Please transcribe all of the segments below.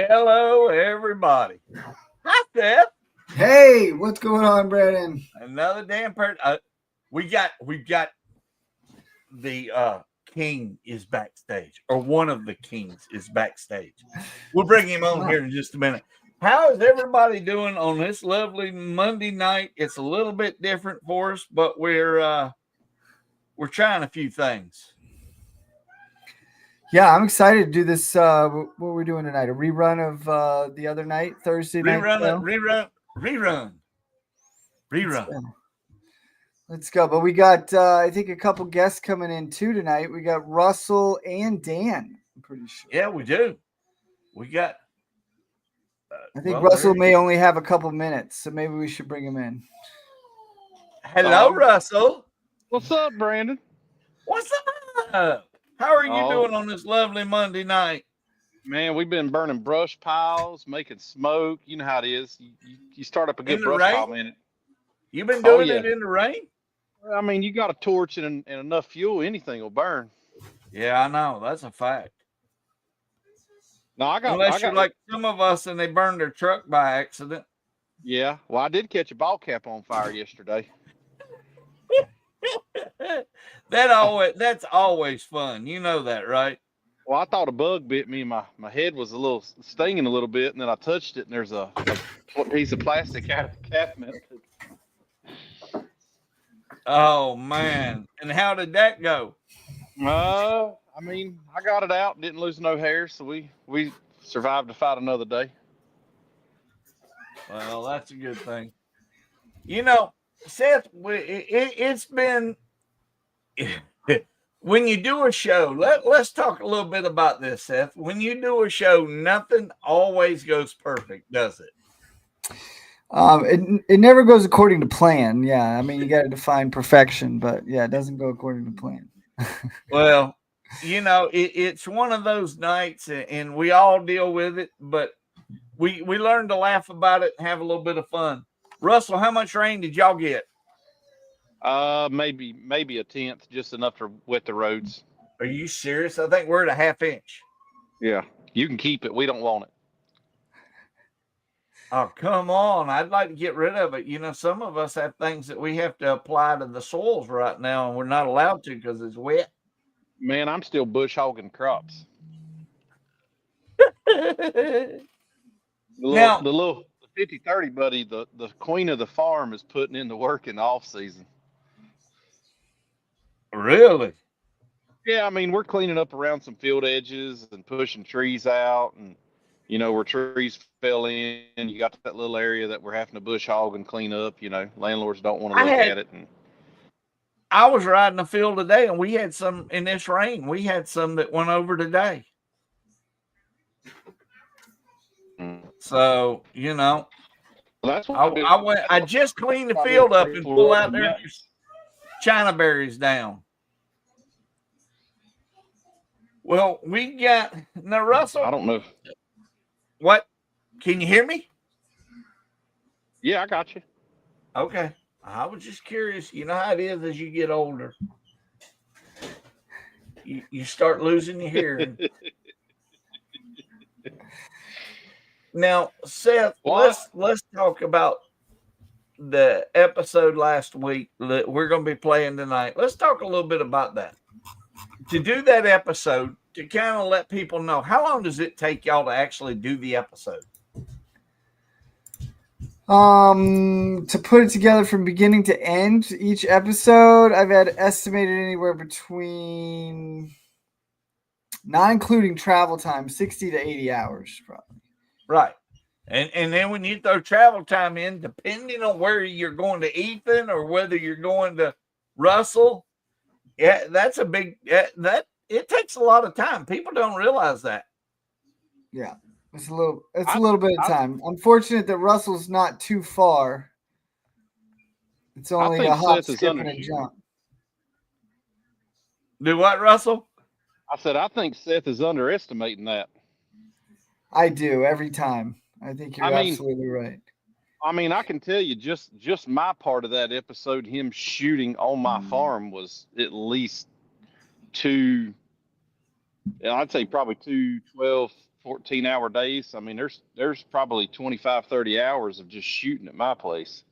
Hello, everybody. Hi, Seth. Hey, what's going on, Brandon? Another damn person. We got the king is backstage, or one of the kings is backstage. We'll bring him on here in just a minute. How is everybody doing on this lovely Monday night? It's a little bit different for us, but we're trying a few things. Yeah, I'm excited to do this. What we're doing tonight? A rerun of the other night, Thursday night. Rerun. Let's go. But we got, I think, a couple guests coming in too tonight. We got Russell and Dan. I'm pretty sure. Yeah, we do. We got. I think Russell may only have a couple minutes, so maybe we should bring him in. Hello, Russell. What's up, Brandon? What's up? How are you doing on this lovely Monday night? Man, we've been burning brush piles, making smoke. You know how it is. You start up a good brush pile, man. You've been doing it in the rain? I mean, you got a torch and enough fuel, anything will burn. Yeah, I know. That's a fact. No, Unless you're like some of us and they burned their truck by accident. Yeah, well, I did catch a ball cap on fire yesterday. That's always fun. You know that, right? Well, I thought a bug bit me. My head was a little stinging a little bit, and then I touched it, and there's a piece of plastic out of the cap melted. Oh man! And how did that go? I mean, I got it out, didn't lose no hair, so we survived to fight another day. Well, that's a good thing. You know, Seth, it's been when you do a show. Let's talk a little bit about this, Seth. When you do a show, nothing always goes perfect, does it? It never goes according to plan. Yeah, I mean, you got to define perfection, but yeah, it doesn't go according to plan. Well, you know, it's one of those nights, and we all deal with it, but we learn to laugh about it and have a little bit of fun. Russell, how much rain did y'all get? Maybe a tenth, just enough to wet the roads. Are you serious? I think we're at a half inch. Yeah, you can keep it. We don't want it. Oh, come on. I'd like to get rid of it. You know, some of us have things that we have to apply to the soils right now, and we're not allowed to because it's wet. Man, I'm still bush hogging crops. The 50-30 buddy, the queen of the farm is putting in the work in the off season. Really? Yeah, I mean, we're cleaning up around some field edges and pushing trees out, and you know, where trees fell in, you got that little area that we're having to bush hog and clean up. You know, landlords don't want to look at it. And I was riding the field today, and we had some in this rain. We had some that went over today. So, you know, that's what I just cleaned the field up and pulled out their China berries down. Well, we got now, Russell. I don't know. What? Can you hear me? Yeah, I got you. Okay. I was just curious. You know how it is as you get older. You start losing your hearing. Now, Seth, let's talk about the episode last week that we're going to be playing tonight. Let's talk a little bit about that. To do that episode, to kind of let people know, how long does it take y'all to actually do the episode? To put it together from beginning to end, each episode, I've had estimated anywhere between, not including travel time, 60 to 80 hours, probably. Right. And then when you throw travel time in, depending on where you're going to Ethan or whether you're going to Russell, yeah, that's a big, that it takes a lot of time. People don't realize that. Yeah. It's a little bit of time. I'm fortunate that Russell's not too far. It's only a hop, skip, and a jump. Do what, Russell? I said, I think Seth is underestimating that. I do every time. I think you're absolutely right. I mean, I can tell you just my part of that episode, him shooting on my farm was at least I'd say probably 2 12, 14-hour days. I mean, there's probably 25, 30 hours of just shooting at my place.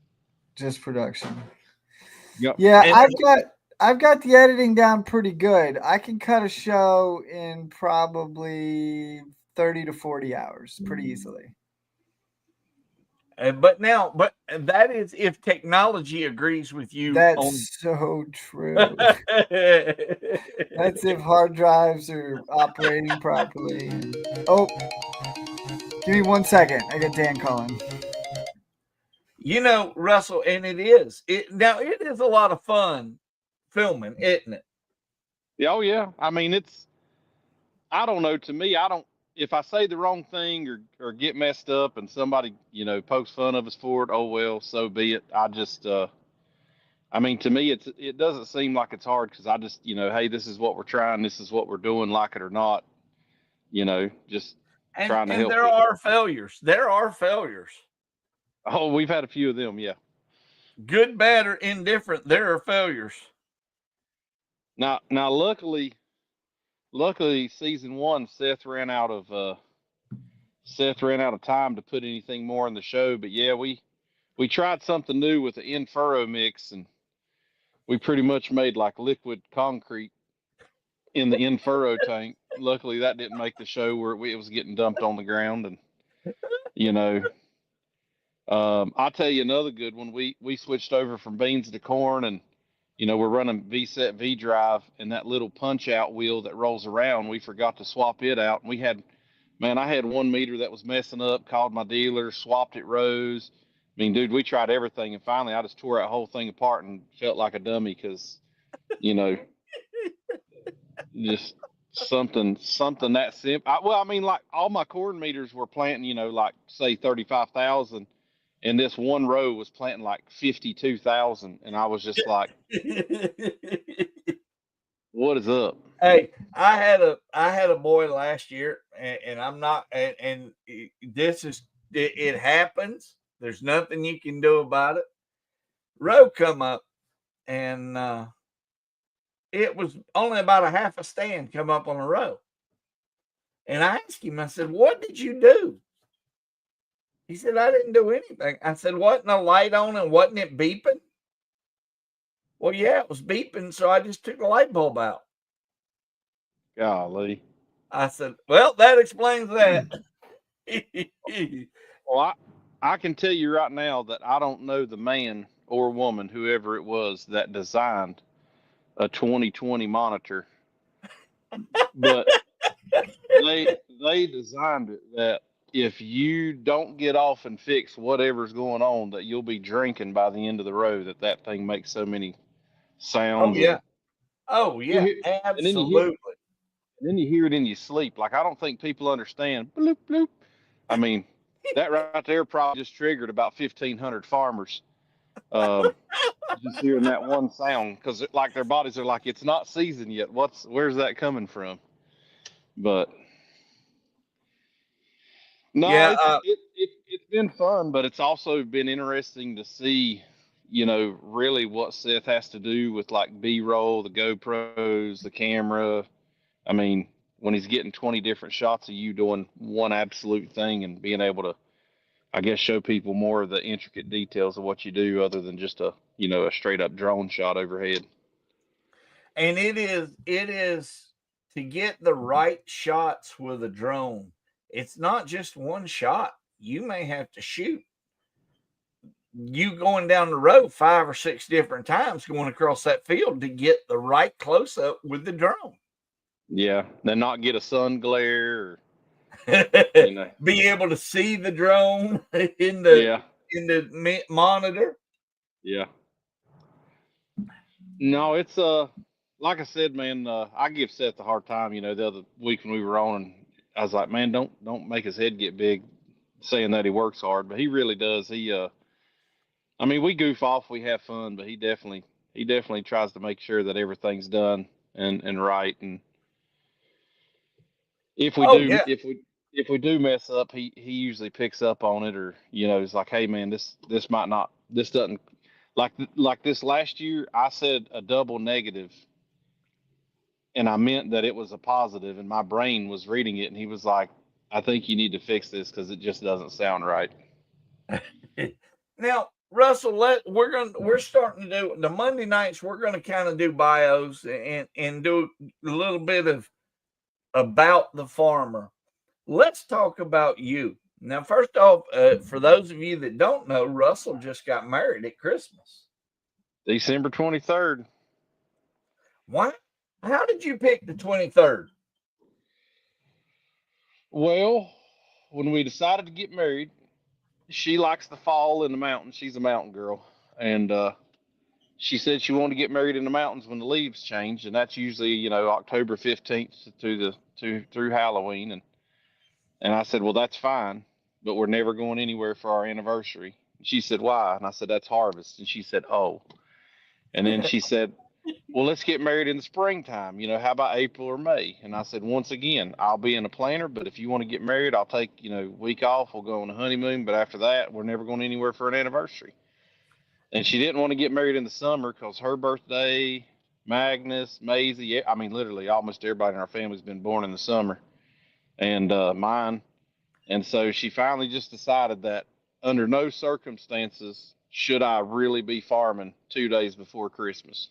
Just production. Yep. Yeah, And- I've got the editing down pretty good. I can cut a show in probably 30 to 40 hours pretty easily. but that is if technology agrees with you That's so true. That's if hard drives are operating properly. Oh, give me 1 second. I got Dan calling. Russell, and it is a lot of fun filming, isn't it? Oh yeah. I mean, I don't know. To me, I don't. If I say the wrong thing or get messed up and somebody pokes fun of us for it, oh well, so be it. I just I mean, to me, it doesn't seem like it's hard because I just hey, this is what we're trying, this is what we're doing, like it or not, just trying to And help there people. are failures. There are failures. Oh, we've had a few of them, yeah. Good, bad, or indifferent. There are failures. Now, luckily, season one, Seth ran out of time to put anything more in the show. But yeah, we tried something new with the in furrow mix, and we pretty much made like liquid concrete in the in furrow tank. Luckily, that didn't make the show where it was getting dumped on the ground, and you know. I'll tell you another good one. We switched over from beans to corn, and we're running VSET V drive, and that little punch out wheel that rolls around, we forgot to swap it out. And I had 1 meter that was messing up, called my dealer, swapped it rows. I mean, dude, we tried everything, and finally I just tore that whole thing apart and felt like a dummy because, just something that simple. Well, I mean, like all my corn meters were planting, like say 35,000, and this one row was planting like 52,000, and I was just like, "What is up?" Hey, I had a boy last year, and I'm not, and this is it happens. There's nothing you can do about it. Row come up, and it was only about a half a stand come up on a row. And I asked him, I said, "What did you do?" He said, "I didn't do anything." I said, "Wasn't a light on and wasn't it beeping?" Well, yeah, it was beeping, so I just took the light bulb out. Golly. I said, "Well, that explains that." Well, I can tell you right now that I don't know the man or woman, whoever it was, that designed a 2020 monitor, but they designed it that if you don't get off and fix whatever's going on, that you'll be drinking by the end of the row. That thing makes so many Oh sounds. yeah. Oh yeah. And then you hear, Absolutely. it in your sleep. Like I don't think people understand. Bloop bloop. I mean, that right there probably just triggered about 1,500 farmers. Just hearing that one sound because like their bodies are like it's not seasoned yet. Where's that coming from? But no, Yeah. it's been fun, but it's also been interesting to see, really what Seth has to do with like B-roll, the GoPros, the camera. I mean, when he's getting 20 different shots of you doing one absolute thing and being able to, I guess, show people more of the intricate details of what you do other than just a straight up drone shot overhead. And it is to get the right shots with a drone. It's not just one shot. You may have to shoot you going down the road 5 or 6 different times going across that field to get the right close up with the drone. Yeah, then not get a sun glare or, Be able to see the drone in Yeah. the monitor. Yeah. No, it's like I said, man. I give Seth a hard time. The other week when we were on, and I was like, man, don't make his head get big, saying that he works hard, but he really does. I mean, we goof off, we have fun, but he definitely tries to make sure that everything's done and right. And if we Oh do, yeah. if we do mess up, he usually picks up on it, or he's like, hey man, this might not, this doesn't, like this last year, I said a double negative, and I meant that it was a positive, and my brain was reading it, and he was like, I think you need to fix this because it just doesn't sound right. Now, Russell, we're starting to do the Monday nights. We're going to kind of do bios and do a little bit of about the farmer. Let's talk about you. Now, first off, for those of you that don't know, Russell just got married at Christmas. December 23rd. What? How did you pick the 23rd? Well, when we decided to get married, she likes the fall in the mountains. She's a mountain girl. And she said she wanted to get married in the mountains when the leaves change. And that's usually, October 15th through Halloween. And I said, well, that's fine, but we're never going anywhere for our anniversary. And she said, why? And I said, that's harvest. And she said, oh. And then she said, well, let's get married in the springtime. How about April or May? And I said, once again, I'll be in a planner, but if you want to get married, I'll take, a week off. We'll go on a honeymoon. But after that, we're never going anywhere for an anniversary. And she didn't want to get married in the summer because her birthday, Magnus, Maisie, I mean, literally almost everybody in our family's been born in the summer. And mine. And so she finally just decided that under no circumstances should I really be farming 2 days before Christmas.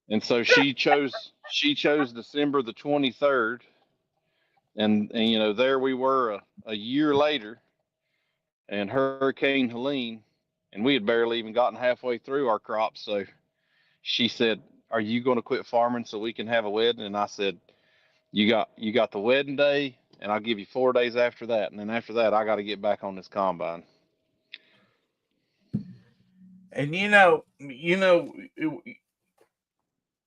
And so she chose December the 23rd. And there we were a year later, and Hurricane Helene, and we had barely even gotten halfway through our crops. So she said, are you going to quit farming so we can have a wedding? And I said, you got the wedding day, and I'll give you 4 days after that. And then after that, I got to get back on this combine. And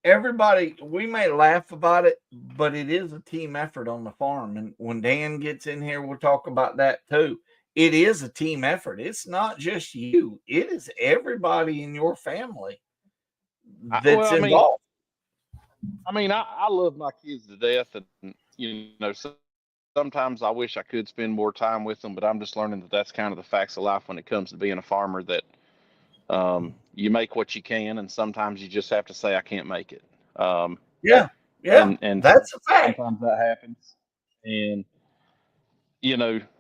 everybody, we may laugh about it, but it is a team effort on the farm. And when Dan gets in here, we'll talk about that too. It is a team effort. It's not just you. It is everybody in your family that's involved. I love my kids to death, and sometimes I wish I could spend more time with them, but I'm just learning that that's kind of the facts of life when it comes to being a farmer, that you make what you can, and sometimes you just have to say, I can't make it. Yeah. And that's a fact. Sometimes that happens. And,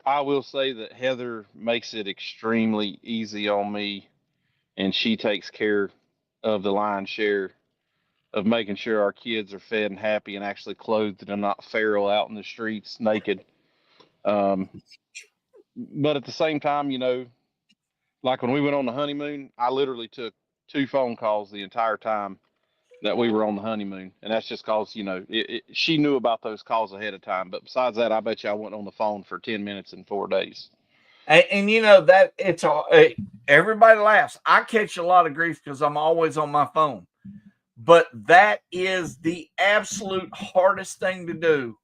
I will say that Heather makes it extremely easy on me, and she takes care of the lion's share of making sure our kids are fed and happy and actually clothed and not feral out in the streets naked. But at the same time, like when we went on the honeymoon, I literally took 2 phone calls the entire time that we were on the honeymoon. And that's just because, she knew about those calls ahead of time. But besides that, I bet you I went on the phone for 10 minutes in 4 days. And that it's all, everybody laughs. I catch a lot of grief because I'm always on my phone. But that is the absolute hardest thing to do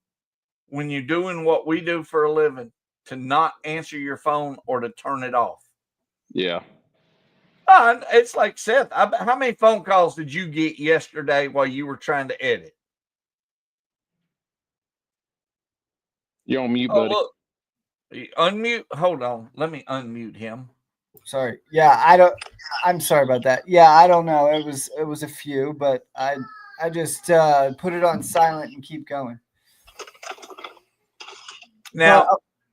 when you're doing what we do for a living, to not answer your phone or to turn it off. Yeah. It's like, Seth, how many phone calls did you get yesterday while you were trying to edit? You're on mute, buddy. Look. Unmute. Hold on. Let me unmute him. Sorry. Yeah, I'm sorry about that. Yeah, I don't know. It was a few, but I just put it on silent and keep going. Now,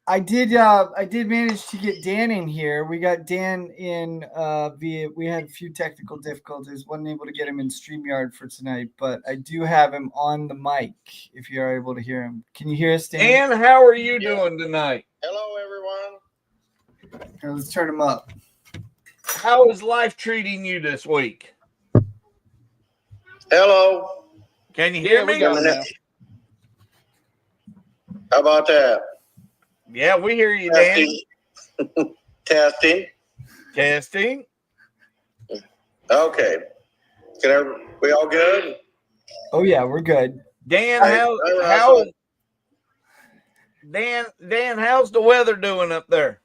I did manage to get Dan in here. We got Dan in we had a few technical difficulties. Wasn't able to get him in StreamYard for tonight, but I do have him on the mic if you are able to hear him. Can you hear us, Dan? Dan, how are you doing tonight? Hello, everyone. Here, let's turn him up. How is life treating you this week? Hello. Can you hear me? We got him now. How about that? Yeah, we hear you, Dan. Testing. Okay. We all good? Oh yeah, we're good. Dan, Dan, how's the weather doing up there?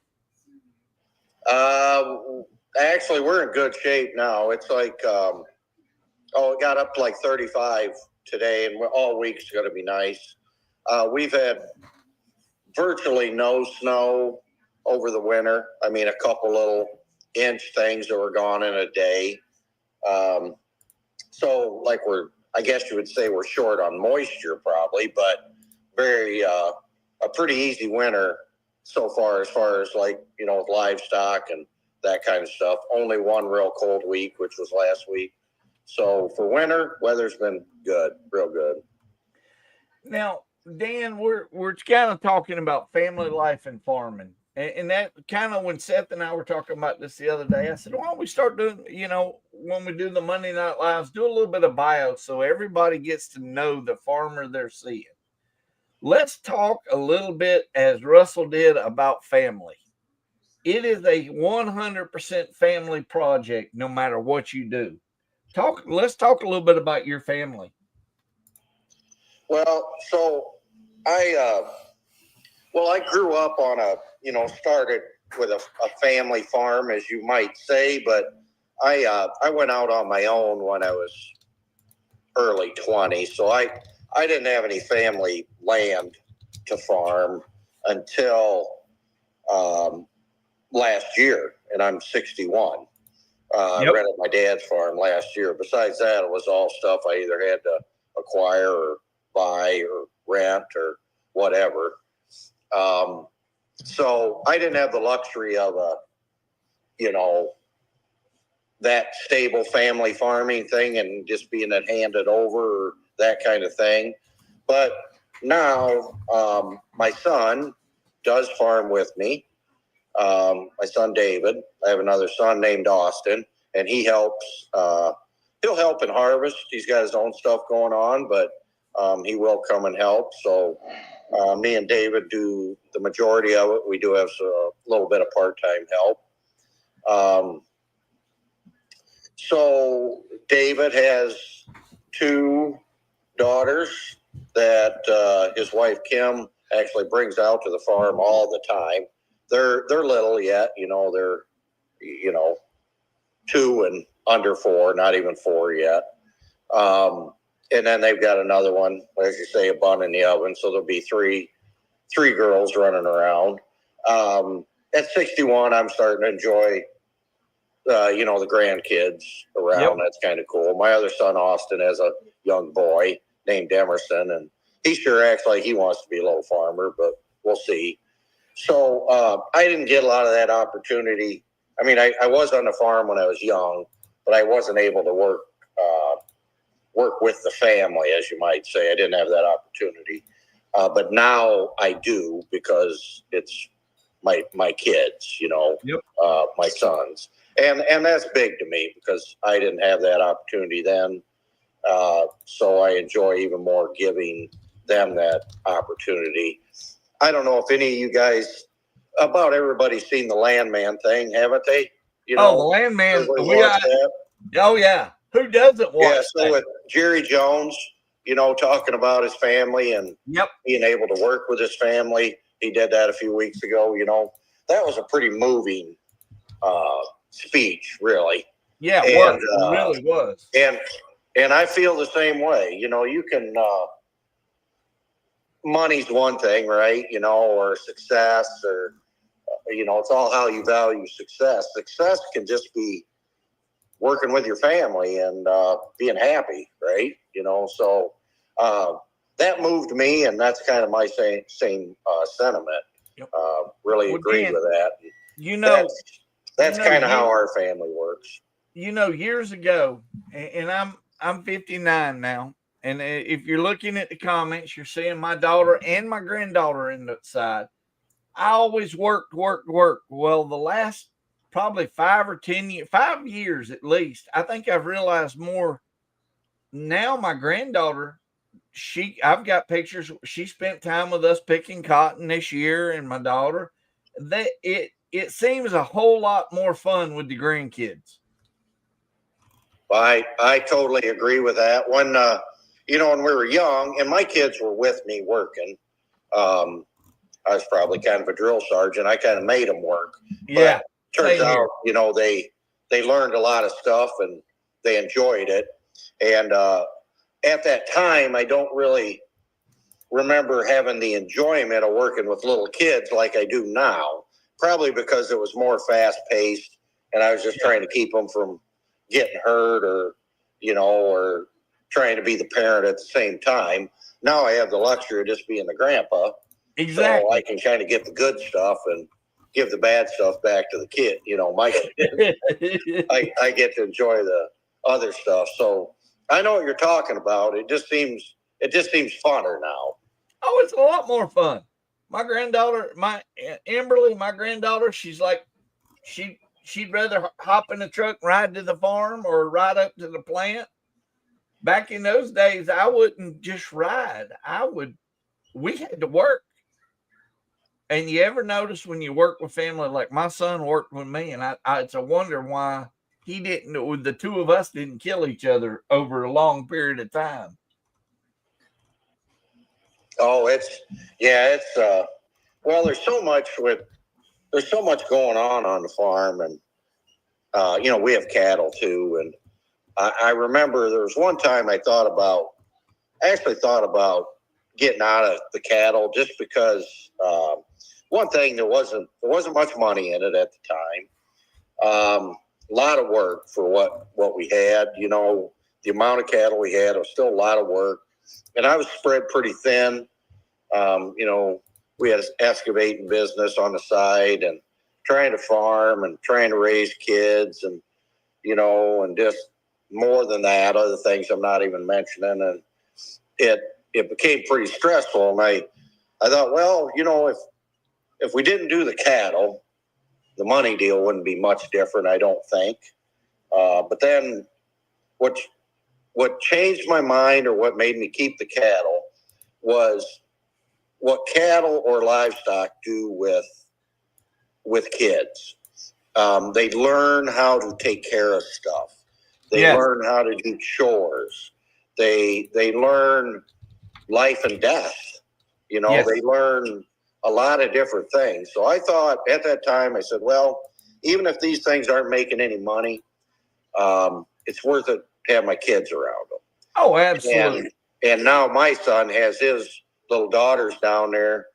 Actually, we're in good shape now. It's like, it got up to like 35 today, and all week's going to be nice. We've had virtually no snow over the winter. I mean, a couple little inch things that were gone in a day. So I guess you would say we're short on moisture probably, but very, a pretty easy winter so far as like, livestock and that kind of stuff. Only one real cold week, which was last week. So for winter, weather's been good, real good. Now, Dan, we're kind of talking about family life and farming. And that kind of when Seth and I were talking about this the other day, I said, why don't we start doing, when we do the Monday Night Lives, do a little bit of bio so everybody gets to know the farmer they're seeing. Let's talk a little bit, as Russell did, about family. It is a 100% family project, no matter what you do. Let's talk a little bit about your family. Well, so I grew up on started with a family farm, as you might say, but I went out on my own when I was early 20s. So I didn't have any family land to farm until last year, and I'm 61. I rented my dad's farm last year. Besides that, it was all stuff I either had to acquire or buy or rent or whatever. So I didn't have the luxury of that stable family farming thing and just being it handed over or that kind of thing. But now my son does farm with me. My son David. I have another son named Austin, and he helps. He'll help in harvest. He's got his own stuff going on, but he will come and help. So me and David do the majority of it. We do have a little bit of part-time help. So David has 2 daughters that his wife Kim actually brings out to the farm all the time. They're little yet, they're 2 and under 4, not even 4 yet. And then they've got another one, as you say, a bun in the oven. So there'll be three girls running around. At 61, I'm starting to enjoy, the grandkids around. Yep. That's kind of cool. My other son, Austin, has a young boy named Emerson, and he sure acts like he wants to be a little farmer, but we'll see. So I didn't get a lot of that opportunity. I mean, I was on the farm when I was young, but I wasn't able to work with the family, as you might say. I didn't have that opportunity. But now I do, because it's my kids, yep. My sons. And that's big to me, because I didn't have that opportunity then. So I enjoy even more giving them that opportunity. I don't know if any of you guys, about everybody's seen the Landman thing, haven't they? The Landman. Oh, yeah. Who doesn't watch that? So with Jerry Jones, talking about his family and being able to work with his family. He did that a few weeks ago, That was a pretty moving speech, really. Yeah, it was. It really was. And I feel the same way. You can money's one thing, right? Or success, or it's all how you value success. Success can just be working with your family and being happy, right? So that moved me, and that's kind of my same sentiment. Yep. Really agree with that. That's kind of how our family works. Years ago, and I'm 59 now, and if you're looking at the comments, you're seeing my daughter and my granddaughter in the side. I always worked. Well, the last probably 5 or 10 years, 5 years at least, I think I've realized more. Now my granddaughter, I've got pictures. She spent time with us picking cotton this year, and my daughter, it seems a whole lot more fun with the grandkids. I totally agree with that. When when we were young, and my kids were with me working, I was probably kind of a drill sergeant. I kind of made them work. Yeah. But turns out, they learned a lot of stuff and they enjoyed it. And at that time, I don't really remember having the enjoyment of working with little kids like I do now, probably because it was more fast paced and I was just trying to keep them from getting hurt or trying to be the parent at the same time. Now I have the luxury of just being the grandpa. Exactly. So I can kind of get the good stuff and give the bad stuff back to the kid. You know, my I get to enjoy the other stuff. So I know what you're talking about. It just seems funner now. Oh, it's a lot more fun. My granddaughter, Amberly, my granddaughter, she's like, she'd rather hop in the truck, ride to the farm, or ride up to the plant. Back in those days, I wouldn't just ride. We had to work. And you ever notice when you work with family, like my son worked with me, and it's a wonder why the two of us didn't kill each other over a long period of time. Oh, well, there's so much going on the farm, and we have cattle too. And I remember there was one time I actually thought about getting out of the cattle, just because one thing, there wasn't much money in it at the time. A lot of work for what we had. The amount of cattle we had, it was still a lot of work, and I was spread pretty thin. We had an excavating business on the side, and trying to farm and trying to raise kids, and and just more than that, other things I'm not even mentioning, and it became pretty stressful. And I thought, well, if we didn't do the cattle, the money deal wouldn't be much different, I don't think. But then what changed my mind, or what made me keep the cattle, was what cattle or livestock do with kids. They learn how to take care of stuff. They learn how to do chores. They learn life and death. They learn a lot of different things. So I thought at that time, I said, well, even if these things aren't making any money, it's worth it to have my kids around them. Oh, absolutely. And now my son has his little daughters down there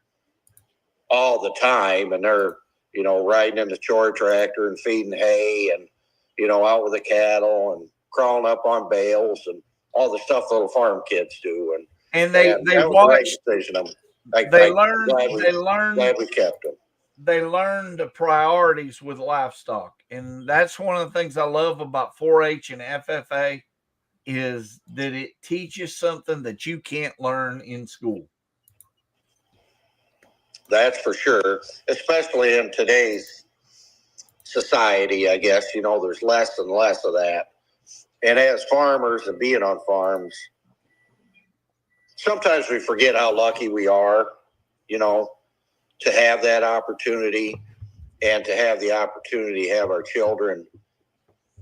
all the time, and they're, riding in the chore tractor and feeding hay, and, out with the cattle and crawling up on bales and all the stuff little farm kids do. And they watch. They learn. Glad we kept them. They learn the priorities with livestock, and that's one of the things I love about 4-H and FFA, is that it teaches something that you can't learn in school. That's for sure, especially in today's society, I guess. There's less and less of that. And as farmers and being on farms, sometimes we forget how lucky we are, to have that opportunity, and to have the opportunity to have our children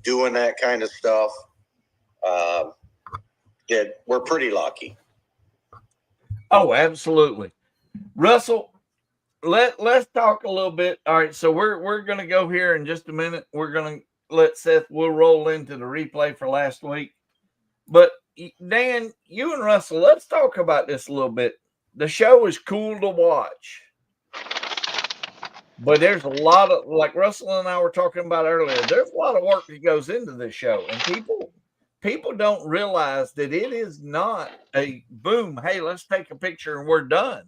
doing that kind of stuff. That we're pretty lucky. Oh, absolutely. Russell, let's talk a little bit. All right, so we're going to go here in just a minute. We're going to let Seth, we'll roll into the replay for last week. But Dan, you and Russell, let's talk about this a little bit. The show is cool to watch, but there's a lot of, like Russell and I were talking about earlier, there's a lot of work that goes into this show, and people don't realize that it is not a boom, hey, let's take a picture and we're done.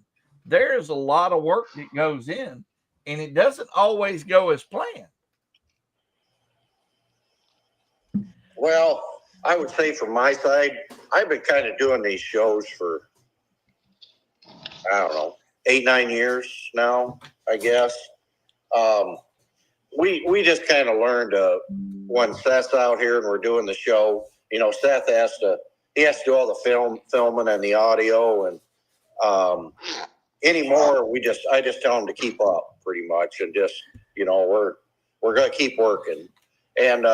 There is a lot of work that goes in, and it doesn't always go as planned. Well, I would say from my side, I've been kind of doing these shows for, I don't know, 8-9 years now, I guess. We just kind of learned when Seth's out here and we're doing the show, Seth has to do all the filming and the audio, and anymore I just tell him to keep up pretty much, and just we're gonna keep working. And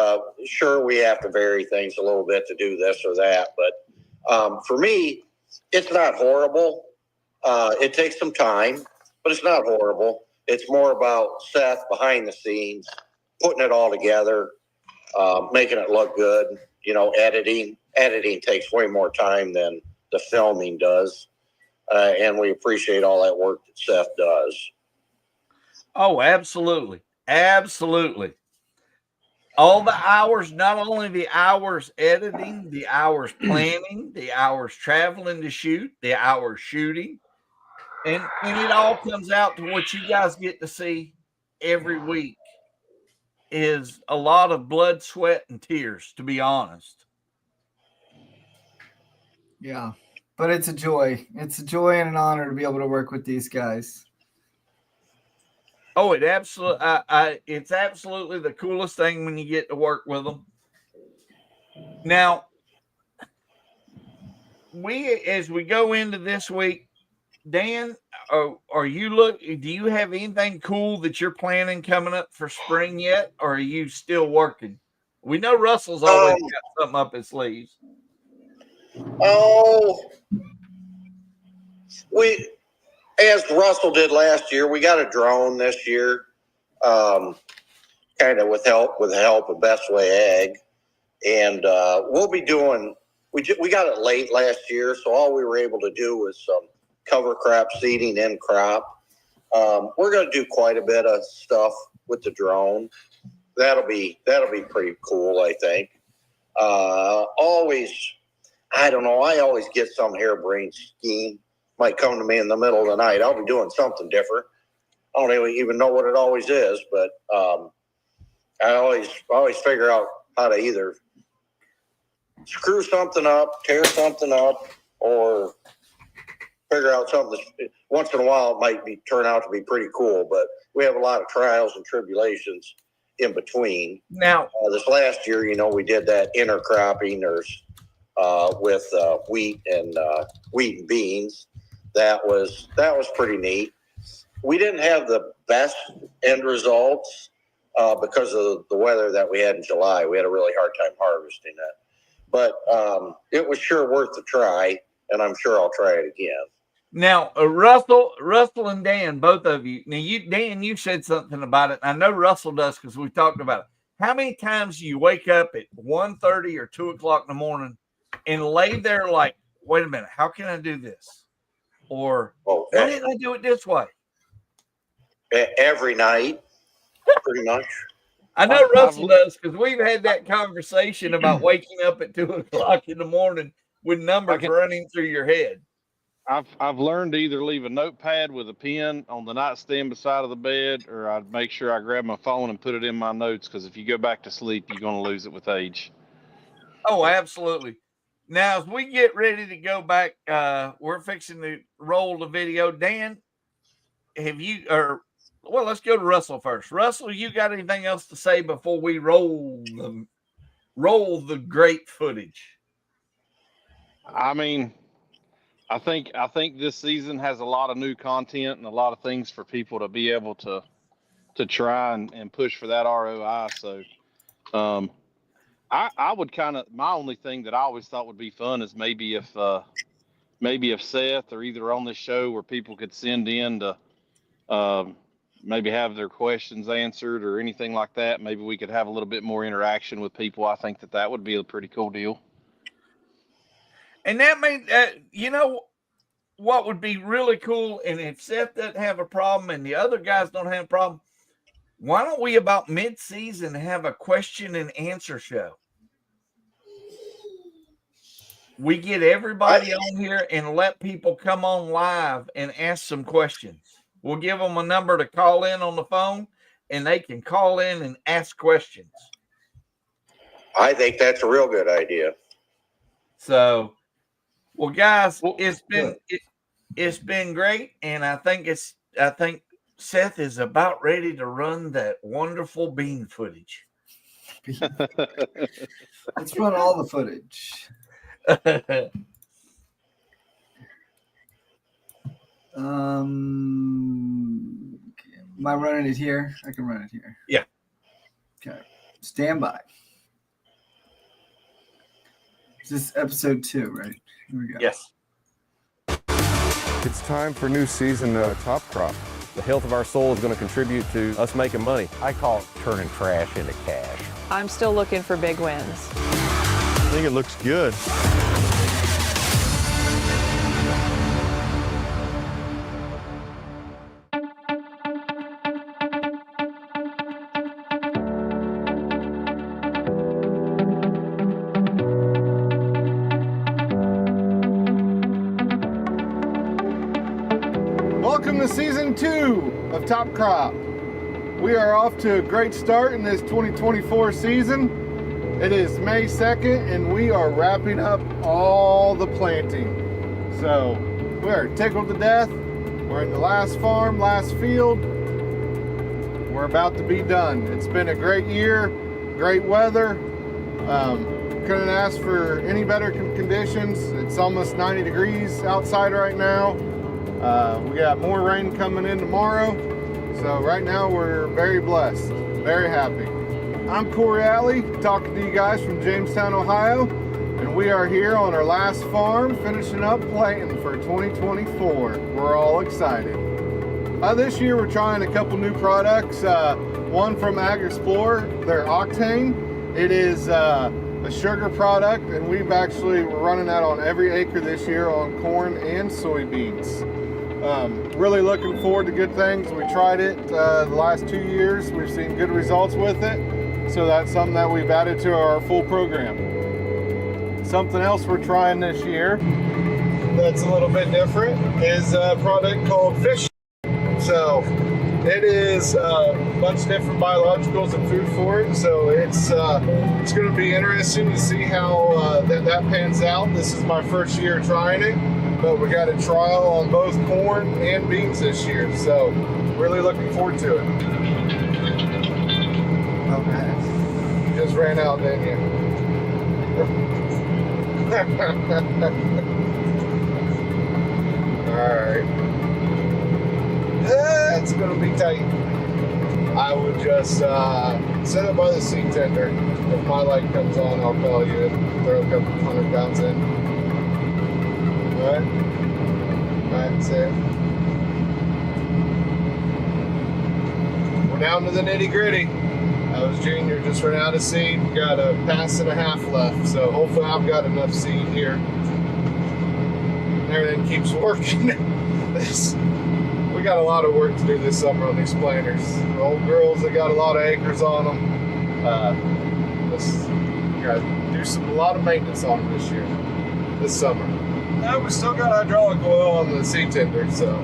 sure, we have to vary things a little bit to do this or that, but for me, it's not horrible. It takes some time, but it's not horrible. It's more about Seth behind the scenes, putting it all together, making it look good. Editing takes way more time than the filming does, and we appreciate all that work that Seth does. Oh, absolutely. Absolutely. All the hours, not only the hours editing, the hours planning, the hours traveling to shoot, the hours shooting. And it all comes out to what you guys get to see every week is a lot of blood, sweat, and tears, to be honest. Yeah. But it's a joy. It's a joy and an honor to be able to work with these guys. Oh, it's absolutely the coolest thing when you get to work with them. Now, as we go into this week, Dan, do you have anything cool that you're planning coming up for spring yet, or are you still working? We know Russell's always got something up his sleeves. Oh, as Russell did last year, we got a drone this year, kind of with the help of Best Way Ag, and we'll be doing. We got it late last year, so all we were able to do was some cover crop seeding in crop. We're going to do quite a bit of stuff with the drone. That'll be pretty cool, I think. I don't know. I always get some harebrained scheme. Might come to me in the middle of the night. I'll be doing something different. I don't even know what it always is, but I always figure out how to either screw something up, tear something up, or figure out something that's, once in a while it might turn out to be pretty cool. But we have a lot of trials and tribulations in between. Now, this last year, we did that intercropping with wheat and beans. That was pretty neat. We didn't have the best end results because of the weather that we had in July. We had a really hard time harvesting that, but it was sure worth the try, and I'm sure I'll try it again. Now, Russell and Dan, both of you. Now, Dan, you said something about it. I know Russell does because we talked about it. How many times do you wake up at 1:30 or 2 o'clock in the morning and lay there like, wait a minute, how can I do this? Or why didn't I do it this way? Every night, pretty much. I know Russell does because we've had that conversation about waking up at 2 o'clock in the morning with numbers running through your head. I've learned to either leave a notepad with a pen on the nightstand beside of the bed, or I'd make sure I grab my phone and put it in my notes, because if you go back to sleep, you're going to lose it with age. Oh, absolutely. Now, as we get ready to go back, we're fixing to roll the video. Dan, let's go to Russell first. Russell, you got anything else to say before we roll the great footage? I mean, I think this season has a lot of new content and a lot of things for people to be able to try and push for that ROI. So, I would my only thing that I always thought would be fun is maybe if Seth or either on this show where people could send in to maybe have their questions answered or anything like that. Maybe we could have a little bit more interaction with people. I think that would be a pretty cool deal. And that means, what would be really cool, and if Seth doesn't have a problem and the other guys don't have a problem, why don't we about mid-season have a question and answer show? We get everybody on here and let people come on live and ask some questions. We'll give them a number to call in on the phone, and they can call in and ask questions. I think that's a real good idea. So, well, guys, it's been great, and I think Seth is about ready to run that wonderful bean footage. Let's run all the footage. Am I running it here? I can run it here. Yeah. Okay. Stand by. This is episode 2, right? Here we go. Yes. It's time for new season Top Crop. The health of our soil is going to contribute to us making money. I call it turning trash into cash. I'm still looking for big wins. I think it looks good. Welcome to season 2 of Top Crop. We are off to a great start in this 2024 season. It is May 2nd and we are wrapping up all the planting. So we are tickled to death. We're in the last farm, last field. We're about to be done. It's been a great year, great weather. Couldn't ask for any better conditions. It's almost 90 degrees outside right now. We got more rain coming in tomorrow. So right now we're very blessed, very happy. I'm Corey Alley, talking to you guys from Jamestown, Ohio. And we are here on our last farm, finishing up planting for 2024. We're all excited. This year we're trying a couple new products. One from Ag Explorer, their Octane. It is a sugar product, and we're running that on every acre this year on corn and soybeans. Really looking forward to good things. We tried it the last 2 years. We've seen good results with it. So that's something that we've added to our full program. Something else we're trying this year that's a little bit different is a product called Fish. So it is a bunch of different biologicals and food for it. So it's going to be interesting to see how that pans out. This is my first year trying it, but we got a trial on both corn and beans this year. So really looking forward to it. Oh man, you just ran out, didn't you? All right. It's gonna be tight. I would just set it by the seed tender. If my light comes on, I'll call you and throw a couple 100 pounds in. Alright? Alright, that's it. We're down to the nitty gritty. I was junior, just ran out of seed. We got a pass and a half left, so hopefully I've got enough seed here. Everything keeps working. We got a lot of work to do this summer on these planters. The old girls, they got a lot of acres on them. We got to do a lot of maintenance on them this summer. We still got hydraulic oil on the seed tender, so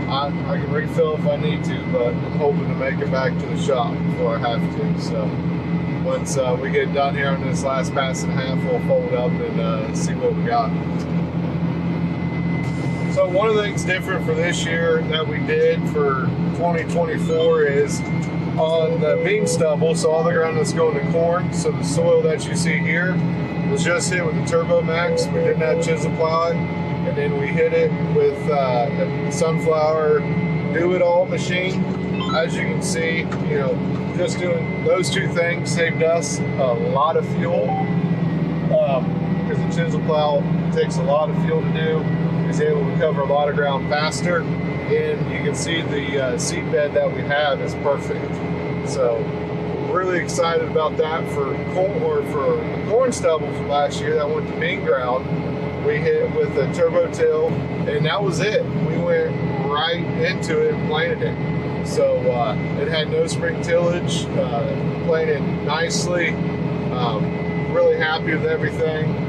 I can refill if I need to, but I'm hoping to make it back to the shop before I have to. So once we get done here on this last pass and a half, we'll fold up and see what we got. So one of the things different for this year that we did for 2024 is on the bean stubble, so all the ground that's going to corn, so the soil that you see here was just hit with the Turbo Max. We didn't have chisel plow it, and then we hit it with the Sunflower Do-It-All machine. As you can see, just doing those two things saved us a lot of fuel, because the chisel plow takes a lot of fuel to do. Is able to cover a lot of ground faster, and you can see the seed bed that we have is perfect. So really excited about that for corn stubble from last year that went to bean ground. We hit with a turbo till, and that was it. We went right into it and planted it. So it had no spring tillage, planted nicely. Really happy with everything.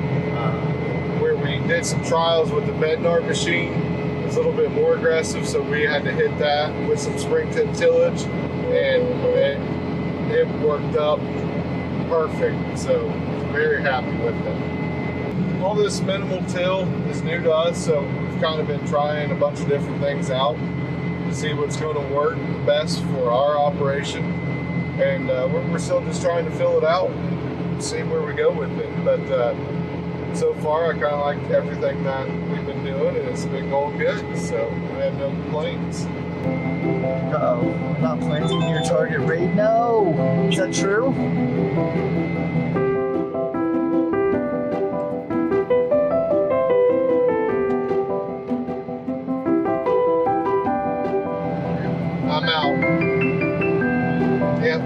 We did some trials with the Bednar machine. It was a little bit more aggressive, so we had to hit that with some spring tillage, and it worked up perfect. So very happy with it. All this minimal till is new to us, so we've kind of been trying a bunch of different things out to see what's going to work best for our operation, and we're still just trying to fill it out and see where we go with it. But so far, I kind of like everything that we've been doing, and it's been going good, so I have no complaints. Uh-oh, not planting near target rate? No! Is that true? I'm out. Yep.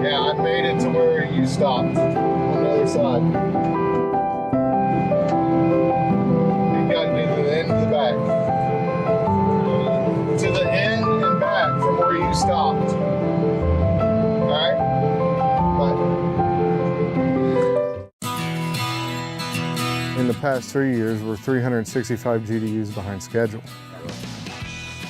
Yeah, I made it to where you stopped on the other side. You got to do the end to the back. To the end and back from where you stopped. Alright? Bye. In the past 3 years, we're 365 GDUs behind schedule.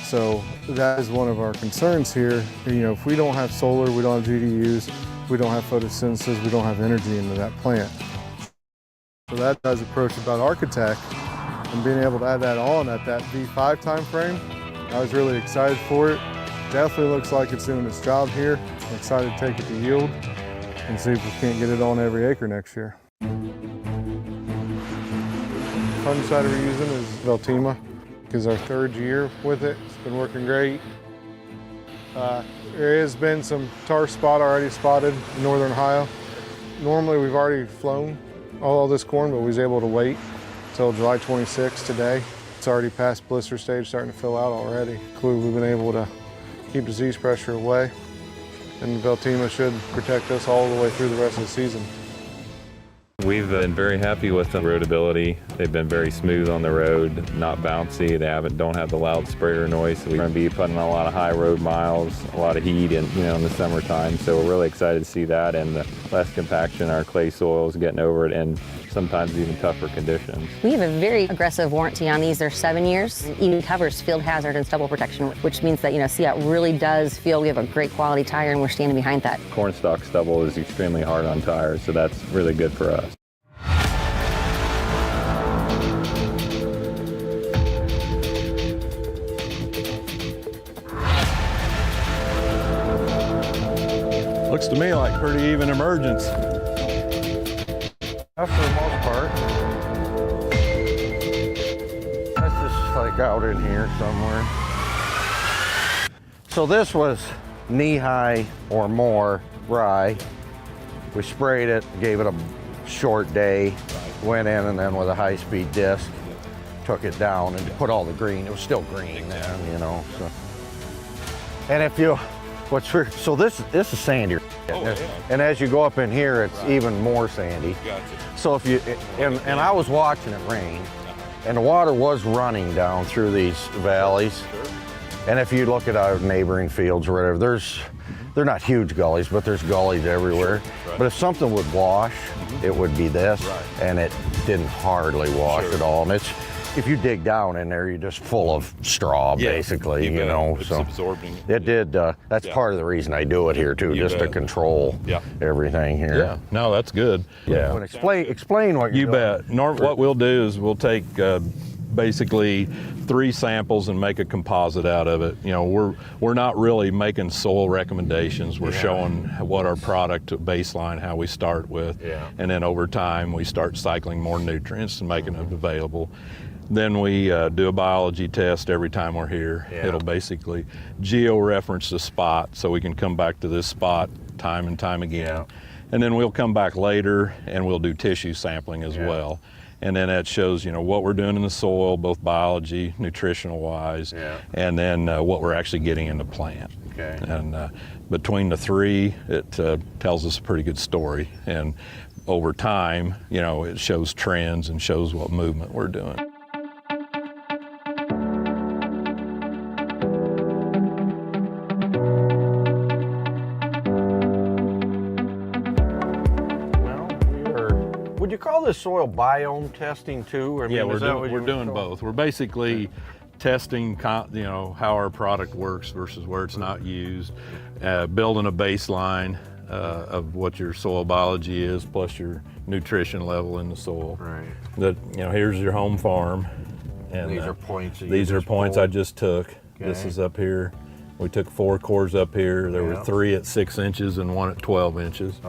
So that is one of our concerns here. You know, if we don't have solar, we don't have GDUs, we don't have photosynthesis, we don't have energy into that plant. So that does approach about Architect and being able to add that on at that V5 time frame. I was really excited for it. Definitely looks like it's doing its job here. I'm excited to take it to yield and see if we can't get it on every acre next year. Fungicide we're using is Veltima, because our 3rd year with it. It's been working great. There has been some tar spot already spotted in northern Ohio. Normally we've already flown all this corn, but we was able to wait until July 26th today. It's already past blister stage, starting to fill out already. We've been able to keep disease pressure away, and Veltima should protect us all the way through the rest of the season. We've been very happy with the roadability. They've been very smooth on the road, not bouncy. They don't have the loud sprayer noise. So we're going to be putting a lot of high road miles, a lot of heat, in the summertime. So we're really excited to see that, and the less compaction, our clay soils getting over it, and sometimes even tougher conditions. We have a very aggressive warranty on these. They're 7 years. It even covers field hazard and stubble protection, which means that, see how it really does feel. We have a great quality tire, and we're standing behind that. Cornstalk stubble is extremely hard on tires, so that's really good for us. Looks to me like pretty even emergence. For the most part. That's just like out in here somewhere. So this was knee-high or more rye. We sprayed it, gave it a short day, went in and then with a high-speed disc, took it down and put all the green. It was still green then, So. And if you, so this is sandier. And as you go up in here, it's even more sandy. So if you, and I was watching it rain, and the water was running down through these valleys. And if you look at our neighboring fields or whatever, they're not huge gullies, but there's gullies everywhere. But if something would wash, it would be this, and it didn't hardly wash at all. And if you dig down in there, you're just full of straw, basically, It's so absorbing. it did. That's part of the reason I do it here too, just to control everything here. Yeah, no, that's good. Yeah. But explain what you you're bet. What we'll do is we'll take basically 3 samples and make a composite out of it. We're not really making soil recommendations. We're showing what our product baseline, how we start with, and then over time we start cycling more nutrients and making them available. Then we do a biology test every time we're here. It'll basically geo-reference the spot, so we can come back to this spot time and time again. And then we'll come back later and we'll do tissue sampling as well. And then that shows, what we're doing in the soil, both biology, nutritional wise, and then what we're actually getting in the plant. And between the 3, it tells us a pretty good story. And over time, it shows trends and shows what movement we're doing. Would you call this soil biome testing too? I mean, we're doing both. We're basically testing, how our product works versus where it's not used, building a baseline of what your soil biology is, plus your nutrition level in the soil. Right. That here's your home farm, and these are points. These are points I just took. This is up here. We took 4 cores up here. There were 3 at 6 inches and 1 at 12 inches.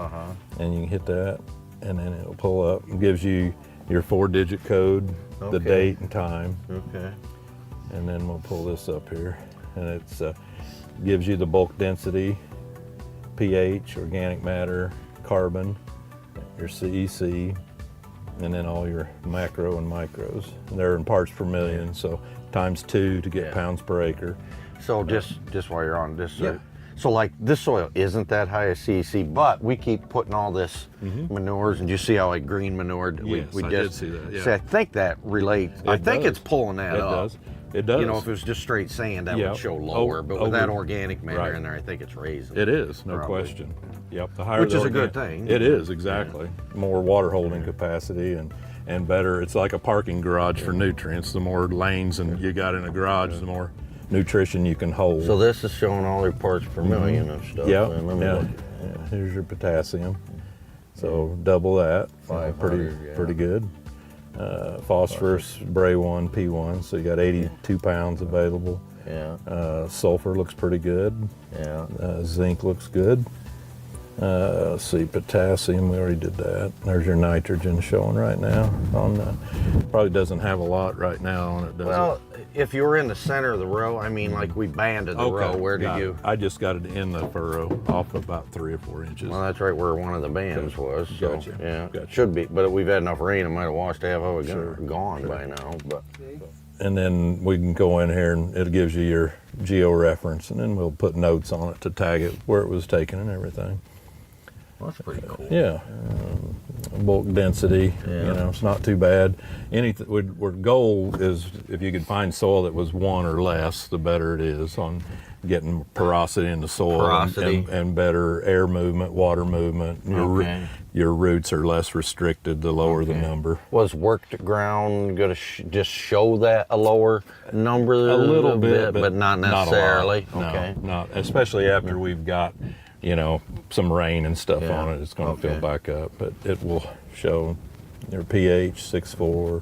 And you can hit that, and then it'll pull up and gives you your 4-digit code, the date and time. And then we'll pull this up here, and it's gives you the bulk density, pH, organic matter, carbon, your CEC, and then all your macro and micros. And they're in parts per million, so times 2 to get pounds per acre. So just while you're on this, so like this soil isn't that high a CEC, but we keep putting all this manures, and you see how like green manure. Yes, I did see that. See, I think that relates. I think it's pulling that up. It does. If it was just straight sand, that would show lower. But with that organic matter in there, I think it's raising. It is, no question. Yep, the higher which is a good thing. It is, exactly. More water holding capacity, and better. It's like a parking garage for nutrients. The more lanes and you got in a garage, the more nutrition you can hold. So this is showing all their parts per million of stuff. Yeah, Man. Let me yeah. look. Yeah. Here's your potassium. So double that. Pretty good. Phosphorus, Bray1, P1. So you got 82 pounds available. Yeah. Sulfur looks pretty good. Yeah. Zinc looks good. Let's see, potassium, we already did that. There's your nitrogen showing right now. Probably doesn't have a lot right now on it, does Well, if you were in the center of the row, I mean, like we banded the row, where did you? I just got it in the furrow, off about 3 or 4 inches. Well, that's right where one of the bands was. So, Gotcha. Yeah, Gotcha. should be, but we've had enough rain, it might have washed half of it gone by now. But And then we can go in here and it gives you your geo-reference, and then we'll put notes on it to tag it where it was taken and everything. well, that's pretty cool. Yeah, bulk density, it's not too bad. Our goal is if you could find soil that was 1 or less, the better it is on getting porosity in the soil and better air movement, water movement. Your roots are less restricted the lower the number. Was worked ground going to just show that a lower number? A little bit, but not necessarily. Not a lot. Okay. No, not especially after we've got some rain and stuff on it. It's going to fill back up, but it will show your pH 6.4,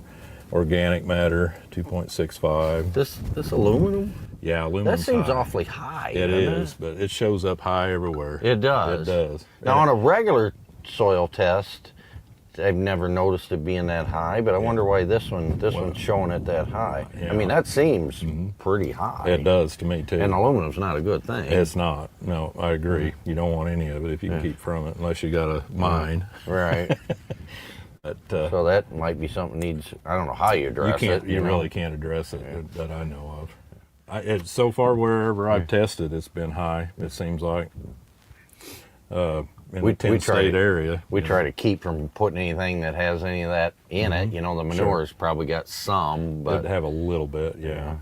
organic matter 2.65. This aluminum? Yeah, aluminum. That seems awfully high. It is, but it shows up high everywhere. It does. It does. Now on a regular soil test, I've never noticed it being that high, but I wonder why this one's showing it that high. Yeah. I mean, that seems pretty high. It does to me too. And aluminum's not a good thing. It's not. No, I agree. You don't want any of it if you can keep from it, unless you got a mine. Right. But, so that might be something needs. I don't know how you address it. You really can't address it that I know of. So far, wherever I've tested, it's been high. It seems like. In the 10 state area. We try to keep from putting anything that has any of that in it. The manure's probably got some, but it'd have a little bit, yeah.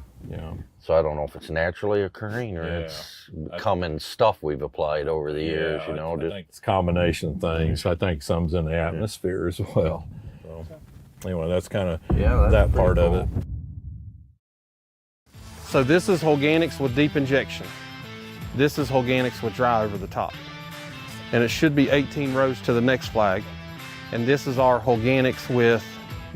So I don't know if it's naturally occurring or it's becoming stuff we've applied over the years. I think it's a combination of things. I think some's in the atmosphere as well. So anyway, that's kind of that part of it. So this is organics with deep injection. This is organics with dry over the top. And it should be 18 rows to the next flag. And this is our organics with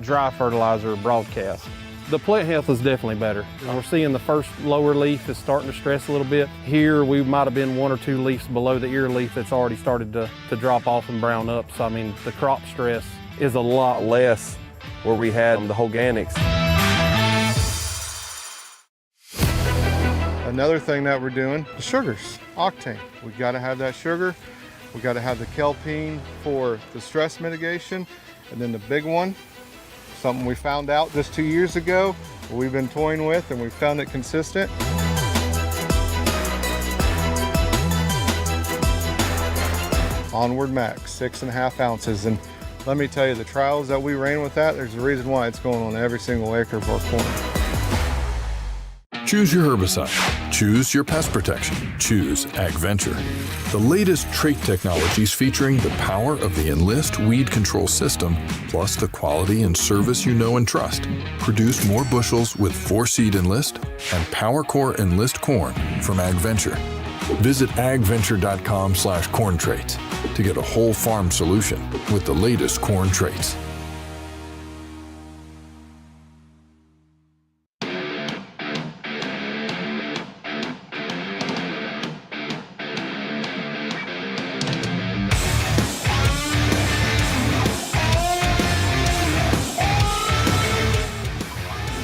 dry fertilizer broadcast. The plant health is definitely better. We're seeing the first lower leaf is starting to stress a little bit. Here we might have been 1 or 2 leaves below the ear leaf that's already started to drop off and brown up. So I mean, the crop stress is a lot less where we had the organics. Another thing that we're doing, the sugars, octane. We got to have that sugar. We got to have the kelpine for the stress mitigation. And then the big one, something we found out just 2 years ago, we've been toying with and we found it consistent. Onward Max, 6.5 ounces. And let me tell you, the trials that we ran with that, there's a reason why it's going on every single acre of our corn. Choose your herbicide. Choose your pest protection. Choose AgVenture. The latest trait technologies featuring the power of the Enlist weed control system, plus the quality and service you know and trust. Produce more bushels with 4-seed Enlist and PowerCore Enlist corn from AgVenture. Visit agventure.com/corn traits to get a whole farm solution with the latest corn traits.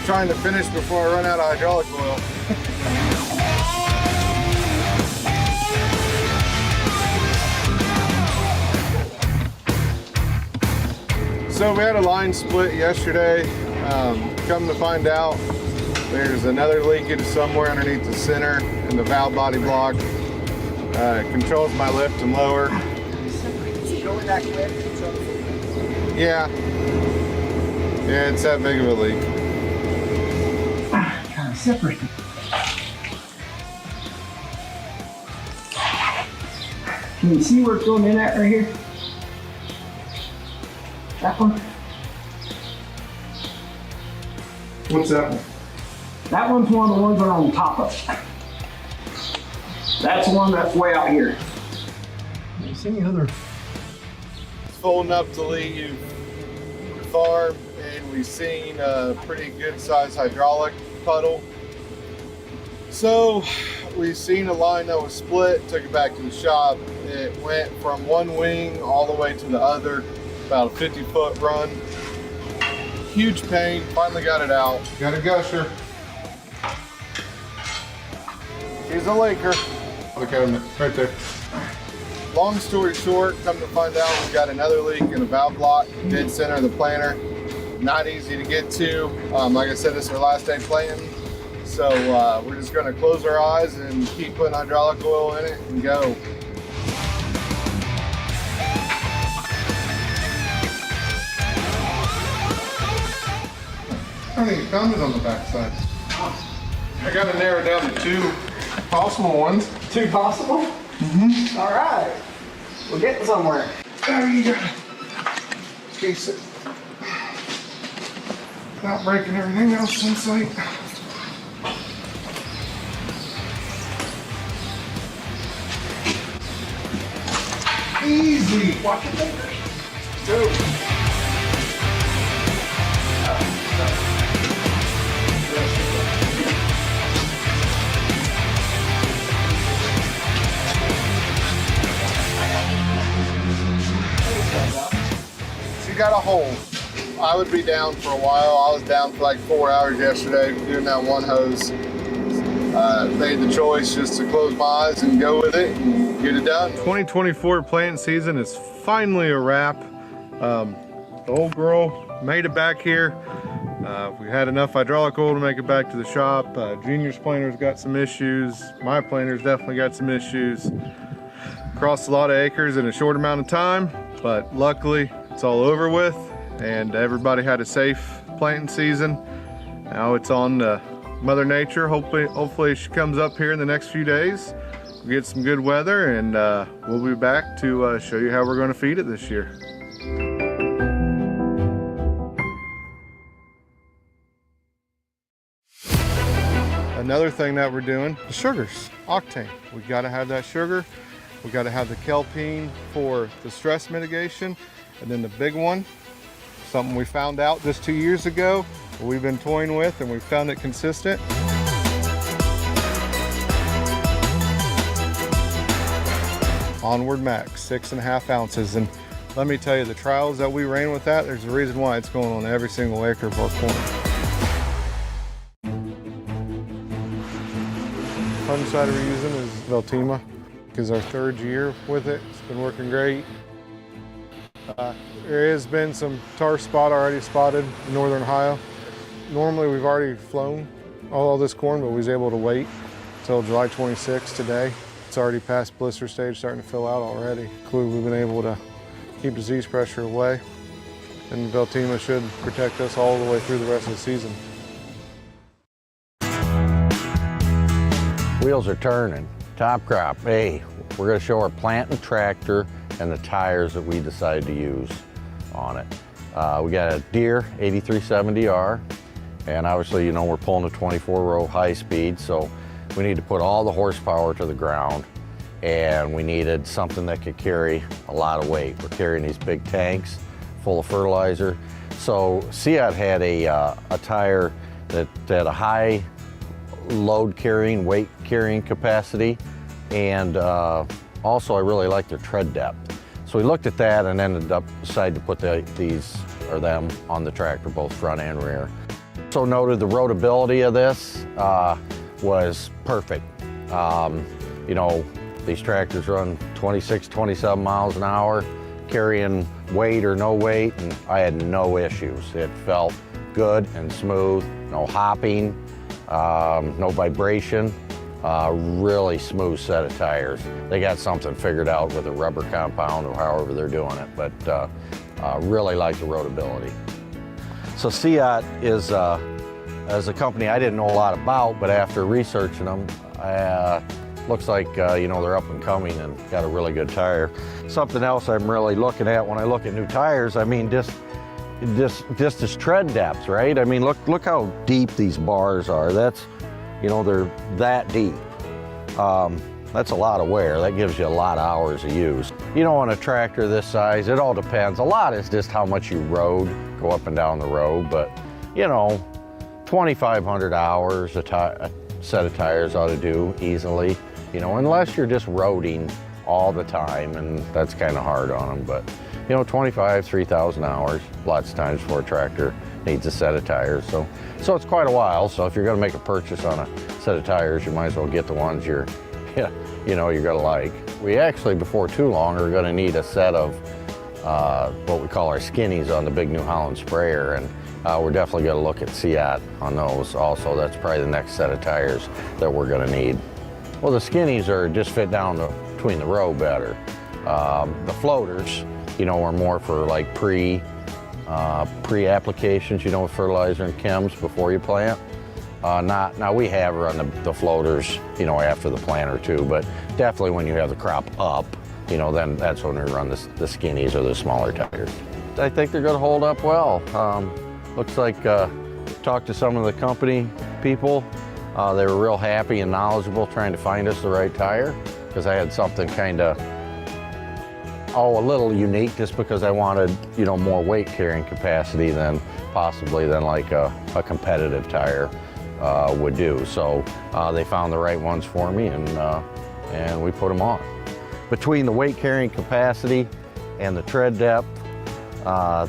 Trying to finish before I run out of hydraulic oil. So we had a line split yesterday. Come to find out, there's another leakage somewhere underneath the center in the valve body block. It controls my lift and lower. Yeah. Yeah, it's that big of a leak. Kind of separated. Can you see where it's going in at right here? That one? What's that one? That one's one of the ones that are on top of it. That's the one that's way out here. You see any other? It's folding up to leave the farm, and we've seen a pretty good sized hydraulic puddle. So we've seen a line that was split, took it back to the shop. It went from one wing all the way to the other, about a 50-foot run. Huge pain, finally got it out. Got a gusher. Here's a linker. Look at him right there. Long story short, come to find out, we've got another leak in the valve block, dead center of the planter. Not easy to get to. Like I said, this is our last day planting. So we're just gonna close our eyes and keep putting hydraulic oil in it and go. I think found it on the backside. I gotta narrow down to 2 possible ones. 2 possible? Mm-hmm. All right. We're getting somewhere. There you go. Case it. Without breaking everything else in sight. Easy. Watch your fingers. Go. You got a hole. I would be down for a while. I was down for like 4 hours yesterday doing that one hose. Made the choice just to close my eyes and go with it and get it done. 2024 planting season is finally a wrap. The old girl made it back here. We had enough hydraulic oil to make it back to the shop. Junior's planter's got some issues. My planter's definitely got some issues. Crossed a lot of acres in a short amount of time, but luckily it's all over with and everybody had a safe planting season. Now it's on Mother Nature. Hopefully she comes up here in the next few days. We'll get some good weather and we'll be back to show you how we're going to feed it this year. Another thing that we're doing, the sugars, octane. We gotta have that sugar. We gotta have the kelpine for the stress mitigation. And then the big one, something we found out just 2 years ago, we've been toying with and we found it consistent. Onward Max, 6.5 ounces. And let me tell you, the trials that we ran with that, there's a reason why it's going on every single acre of our corn. Fungicide we're using is Veltima, because our 3rd year with it. It's been working great. There has been some tar spot already spotted in northern Ohio. Normally we've already flown all this corn, but we was able to wait until July 26th today. It's already past blister stage, starting to fill out already. We've been able to keep disease pressure away, and Veltima should protect us all the way through the rest of the season. Wheels are turning. Top Crop, hey, we're gonna show our planting tractor and the tires that we decided to use on it. We got a Deere 8370R, and obviously, you know, we're pulling a 24-row high speed, so we need to put all the horsepower to the ground, and we needed something that could carry a lot of weight. We're carrying these big tanks full of fertilizer. So Seat had a tire that had a high load carrying, weight carrying capacity, and also I really liked their tread depth. So we looked at that and ended up deciding to put them on the tractor, both front and rear. So noted the roadability of this was perfect. You know, these tractors run 26, 27 miles an hour, carrying weight or no weight, and I had no issues. It felt good and smooth, no hopping, no vibration, really smooth set of tires. They got something figured out with a rubber compound or however they're doing it, but really like the roadability. So Seat is a company I didn't know a lot about, but after researching them, looks like you know, they're up and coming and got a really good tire. Something else I'm really looking at when I look at new tires, I mean, just, just as tread depth, right? I mean, look how deep these bars are. That's, you know, they're that deep. That's a lot of wear. That gives you a lot of hours of use. You know, on a tractor this size, it all depends. A lot is just how much you rode, go up and down the road, but you know, 2,500 hours a set of tires ought to do easily, you know, unless you're just roading all the time, and that's kind of hard on them. But you know, 3,000 hours, lots of times for a tractor needs a set of tires. So it's quite a while. So if you're going to make a purchase on a set of tires, you might as well get the ones you're going to like. We actually, before too long, are going to need a set of what we call our skinnies on the big New Holland sprayer, and we're definitely going to look at Seat on those also. That's probably the next set of tires that we're going to need. Well, the skinnies are just fit down between the row better. The floaters, you know, are more for like pre-applications, you know, with fertilizer and chems before you plant. Now we have run the floaters, you know, after the plant or two, but definitely when you have the crop up, you know, then that's when we run the skinnies or the smaller tires. I think they're going to hold up well. Looks like, talked to some of the company people, they were real happy and knowledgeable trying to find us the right tire, because I had something kind of, a little unique, just because I wanted, you know, more weight carrying capacity than like a competitive tire would do. So they found the right ones for me, and we put them on. Between the weight carrying capacity and the tread depth,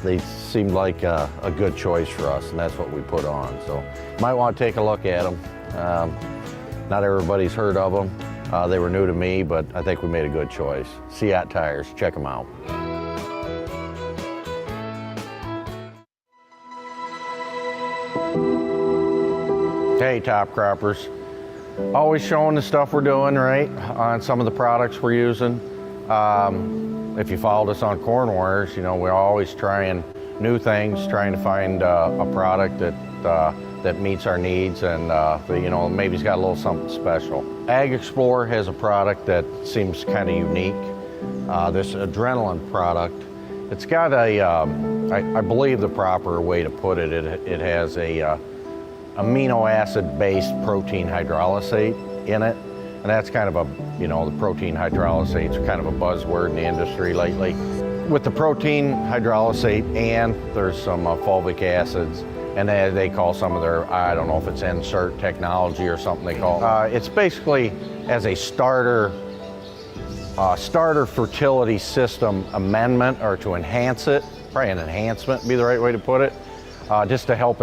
they seemed like a good choice for us, and that's what we put on. So might want to take a look at them. Not everybody's heard of them. They were new to me, but I think we made a good choice. Seat tires, check them out. Hey, top croppers. Always showing the stuff we're doing, right, on some of the products we're using. If you followed us on Corn Wars, you know, we're always trying new things, trying to find a product that meets our needs, and you know, maybe it's got a little something special. Ag Explorer has a product that seems kind of unique. This adrenaline product, it's got I believe the proper way to put it, it has a amino acid based protein hydrolysate in it, and that's kind of a, you know, the protein hydrolysate is kind of a buzzword in the industry lately. With the protein hydrolysate, and there's some fulvic acids, and they call some of their, I don't know if it's insert technology or something they call it. It's basically as a starter fertility system amendment, or to enhance it, probably an enhancement would be the right way to put it, just to help